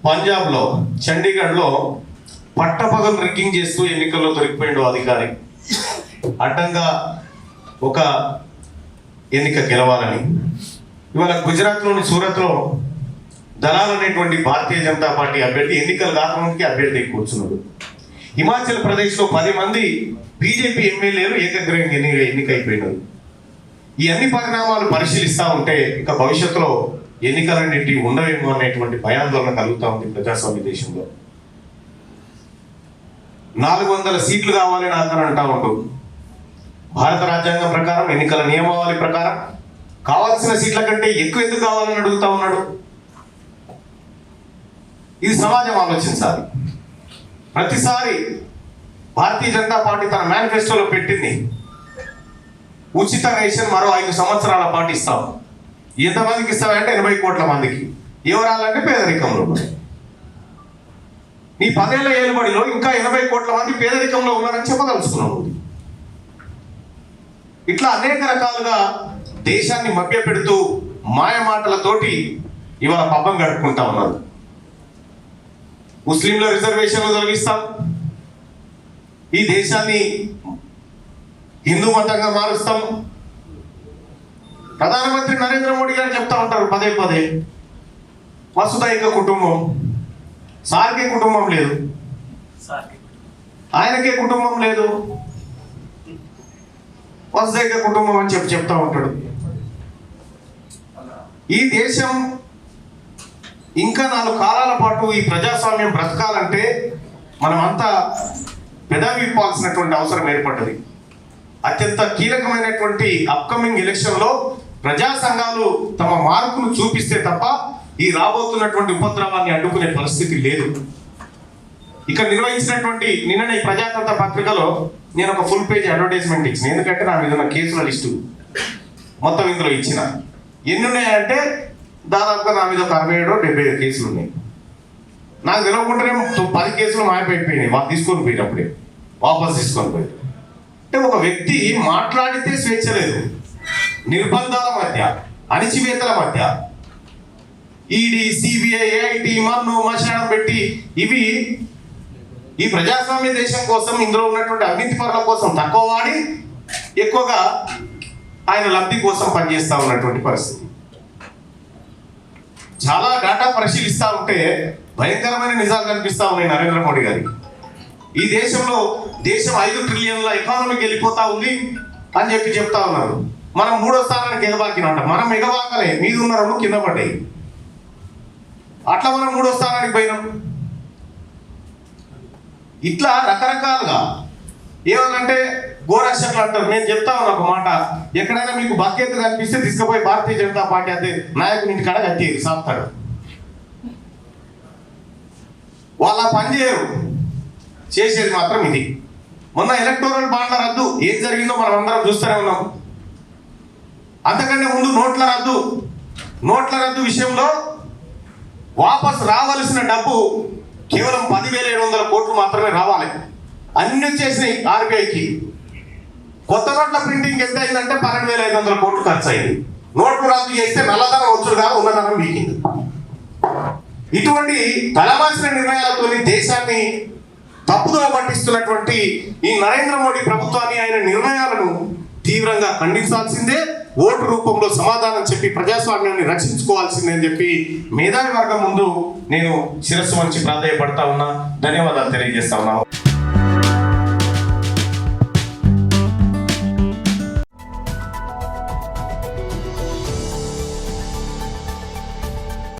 పంజాబ్లో చండీగఢ్లో పట్టపగలు రిగ్గింగ్ చేస్తూ ఎన్నికల్లో దొరికిపోయిండు అధికారి. అడ్డంగా ఒక ఎన్నిక గెలవాలని. ఇవాళ గుజరాత్లోని సూరత్లో దళాల్ అనేటువంటి భారతీయ జనతా పార్టీ అభ్యర్థి ఎన్నికలు కాకముందుకి అభ్యర్థి కూర్చున్నాడు. హిమాచల్ ప్రదేశ్లో 10 మంది బీజేపీ ఎమ్మెల్యేలు ఏకగ్రీవంగా ఎన్నికైపోయినారు. ఈ అన్ని పరిణామాలు పరిశీలిస్తూ ఉంటే ఇక భవిష్యత్తులో ఎన్నికలన్నింటి ఉండవేమో అనేటువంటి భయాందోళన కలుగుతూ ఉంది ప్రజాస్వామ్య దేశంలో. 400 సీట్లు కావాలని అతను అంటా ఉంటూ భారత రాజ్యాంగం ప్రకారం ఎన్నికల నియమావళి ప్రకారం కావాల్సిన సీట్ల కంటే ఎక్కువ ఎందుకు కావాలని అడుగుతా ఉన్నాడు. ఇది సమాజం ఆలోచించాలి. ప్రతిసారి భారతీయ జనతా పార్టీ తన మేనిఫెస్టోలో పెట్టింది ఉచిత రేషన్ మరో 5 సంవత్సరాల పాటు ఇస్తాం. ఎంతమందికి ఇస్తామంటే 80 కోట్ల మందికి. ఎవరాలంటే పేదరికంలో. నీ 10 ఏళ్ల ఏలుబడిలో ఇంకా 80 కోట్ల మంది పేదరికంలో ఉన్నారని చెప్పదలుచుకున్నావు. ఇట్లా అనేక రకాలుగా దేశాన్ని మభ్యపెడుతూ మాయ మాటలతోటి ఇవాళ పబ్బం గడుపుకుంటా ఉన్నారు. ముస్లింల రిజర్వేషన్లు తొలగిస్తాం, ఈ దేశాన్ని హిందూ మతంగా మారుస్తాం. ప్రధానమంత్రి నరేంద్ర మోడీ గారు చెప్తా ఉంటారు పదే పదే వసుదైక కుటుంబం. సార్కే కుటుంబం లేదు, ఆయనకే కుటుంబం లేదు, వసుదైక కుటుంబం అని చెప్తా ఉంటాడు. ఈ దేశం ఇంకా 4 కాలాల పాటు ఈ ప్రజాస్వామ్యం బ్రతకాలంటే మనమంతా పెదవి విప్పాల్సినటువంటి అవసరం ఏర్పడ్డది. అత్యంత కీలకమైనటువంటి అప్కమింగ్ ఎలక్షన్లో ప్రజా సంఘాలు తమ మార్పును చూపిస్తే తప్ప ఈ రాబోతున్నటువంటి ఉపద్రవాన్ని అడ్డుకునే పరిస్థితి లేదు. ఇక్కడ నిర్వహించినటువంటి నిన్ననే ఈ ప్రజాతంత్ర పత్రికలో నేను ఒక ఫుల్ పేజ్ అడ్వర్టైజ్మెంట్ ఇచ్చిన. ఎందుకంటే నా మీద ఉన్న కేసుల లిస్టు మొత్తం ఇందులో ఇచ్చిన. ఎన్ని ఉన్నాయంటే దాదాపుగా నా మీద ఒక 67-75 కేసులు ఉన్నాయి. నాకు తెలియకుండానే 10 కేసులు మాయమైపోయినాయి. వాళ్ళు తీసుకొని పోయినప్పుడే వాపసు తీసుకొని పోయి. అంటే ఒక వ్యక్తి మాట్లాడితే స్వేచ్ఛ లేదు, నిర్బంధాల మధ్య, అణిచివేతల మధ్య ఈడీ, సిబిఐ, ఐటీ, మన్ను మశానం పెట్టి ఇవి ఈ ప్రజాస్వామ్య దేశం కోసం, ఇందులో ఉన్నటువంటి అవినీతి పరుల కోసం తక్కువ వాడి ఎక్కువగా ఆయన లబ్ధి కోసం పనిచేస్తూ ఉన్నటువంటి పరిస్థితి. చాలా డేటా పరిశీలిస్తూ ఉంటే భయంకరమైన నిజాలు కనిపిస్తూ ఉన్నాయి నరేంద్ర మోడీ గారికి. ఈ దేశంలో దేశం 5 ట్రిలియన్ల ఎకానమీకి వెళ్ళిపోతా ఉంది అని చెప్తా ఉన్నారు. మనం 3వ స్థానానికి ఎగబాకినంట. మనం ఎగబాకలే, మీద ఉన్న 2 కింద పడ్డాయి. అట్లా మనం 3వ స్థానానికి పోయినాం. ఇట్లా రకరకాలుగా ఏమనంటే గోరక్షకులు అంటారు. నేను చెప్తా ఉన్నా ఒక మాట, ఎక్కడైనా మీకు బాధ్యత కనిపిస్తే తీసుకుపోయి భారతీయ జనతా పార్టీ అదే నాయకుని ఇంటి కాడ కట్టేది సాపుతాడు. వాళ్ళ పని చేయరు, చేసేది మాత్రం ఇది. మొన్న ఎలక్టోరల్ బాండ్ల రద్దు ఏం జరిగిందో మనం అందరం చూస్తూనే ఉన్నాం. అంతకంటే ముందు నోట్ల రద్దు విషయంలో వాపస్ రావాల్సిన డబ్బు కేవలం 10,700 కోట్లు మాత్రమే రావాలి. అన్ని వచ్చేసినాయి ఆర్బీఐకి. కొత్త నోట్ల ప్రింటింగ్ ఎంత అయిందంటే 12,500 కోట్లు ఖర్చు అయింది. నోట్లు రద్దు చేస్తే నల్లధనం వచ్చుడుగా ఉన్నధనం వీకింది. ఇటువంటి తలమాసిన నిర్ణయాలతో దేశాన్ని తప్పుదోవ పట్టిస్తున్నటువంటి ఈ నరేంద్ర మోడీ ప్రభుత్వాన్ని, ఆయన నిర్ణయాలను తీవ్రంగా ఖండించాల్సిందే. ఓటు రూపంలో సమాధానం చెప్పి ప్రజాస్వామ్యాన్ని రక్షించుకోవాల్సిందే అని చెప్పి మేధావి వర్గం ముందు నేను శిరస్సు వంచి ప్రాధేయపడతా ఉన్నా. ధన్యవాదాలు తెలియజేస్తా ఉన్నా.